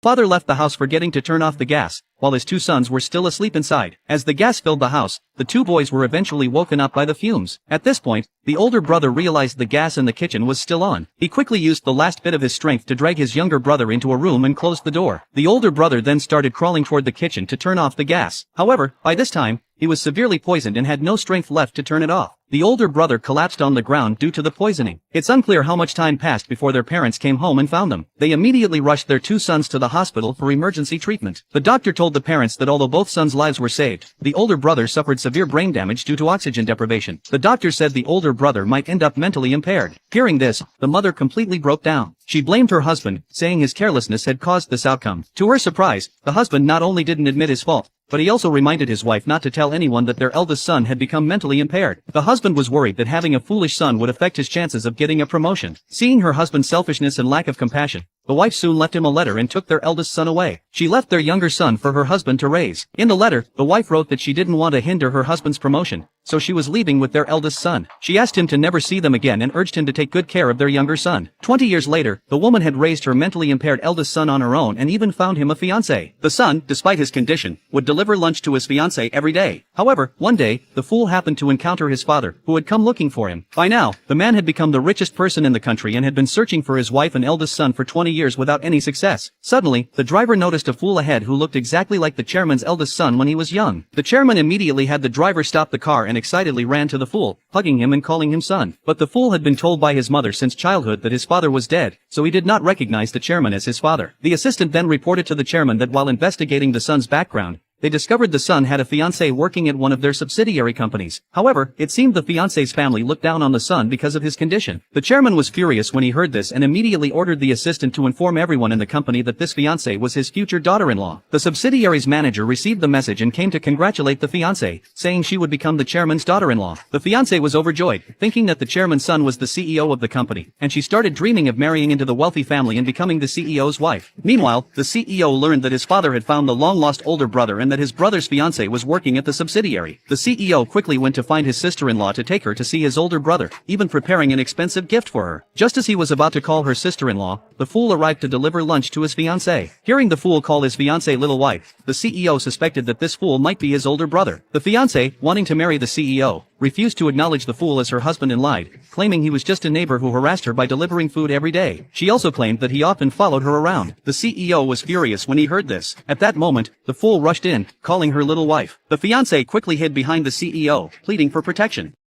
Father left the house forgetting to turn off the gas, while his two sons were still asleep inside. As the gas filled the house, the two boys were eventually woken up by the fumes. At this point, the older brother realized the gas in the kitchen was still on. He quickly used the last bit of his strength to drag his younger brother into a room and closed the door. The older brother then started crawling toward the kitchen to turn off the gas. However, by this time, he was severely poisoned and had no strength left to turn it off. The older brother collapsed on the ground due to the poisoning. It's unclear how much time passed before their parents came home and found them. They immediately rushed their two sons to the hospital for emergency treatment. The doctor told the parents that although both sons' lives were saved, the older brother suffered severe brain damage due to oxygen deprivation. The doctor said the older brother might end up mentally impaired. Hearing this, the mother completely broke down. She blamed her husband, saying his carelessness had caused this outcome. To her surprise, the husband not only didn't admit his fault, but he also reminded his wife not to tell anyone that their eldest son had become mentally impaired. The husband was worried that having a foolish son would affect his chances of getting a promotion. Seeing her husband's selfishness and lack of compassion, the wife soon left him a letter and took their eldest son away. She left their younger son for her husband to raise. In the letter, the wife wrote that she didn't want to hinder her husband's promotion, so she was leaving with their eldest son. She asked him to never see them again and urged him to take good care of their younger son. 20 years later, the woman had raised her mentally impaired eldest son on her own and even found him a fiancé. The son, despite his condition, would deliver lunch to his fiancé every day. However, one day, the fool happened to encounter his father, who had come looking for him. By now, the man had become the richest person in the country and had been searching for his wife and eldest son for 20 years without any success. Suddenly, the driver noticed a fool ahead who looked exactly like the chairman's eldest son when he was young. The chairman immediately had the driver stop the car and excitedly ran to the fool, hugging him and calling him son. But the fool had been told by his mother since childhood that his father was dead, so he did not recognize the chairman as his father. The assistant then reported to the chairman that while investigating the son's background, they discovered the son had a fiancé working at one of their subsidiary companies. However, it seemed the fiancé's family looked down on the son because of his condition. The chairman was furious when he heard this and immediately ordered the assistant to inform everyone in the company that this fiancé was his future daughter-in-law. The subsidiary's manager received the message and came to congratulate the fiancé, saying she would become the chairman's daughter-in-law. The fiancé was overjoyed, thinking that the chairman's son was the CEO of the company, and she started dreaming of marrying into the wealthy family and becoming the CEO's wife. Meanwhile, the CEO learned that his father had found the long-lost older brother and that his brother's fiancé was working at the subsidiary. The CEO quickly went to find his sister-in-law to take her to see his older brother, even preparing an expensive gift for her. Just as he was about to call her sister-in-law, the fool arrived to deliver lunch to his fiancé. Hearing the fool call his fiancé little wife, the CEO suspected that this fool might be his older brother. The fiancé, wanting to marry the CEO, refused to acknowledge the fool as her husband and lied, claiming he was just a neighbor who harassed her by delivering food every day. She also claimed that he often followed her around. The CEO was furious when he heard this. At that moment, the fool rushed in, calling her little wife. The fiancé quickly hid behind the CEO, pleading for protection.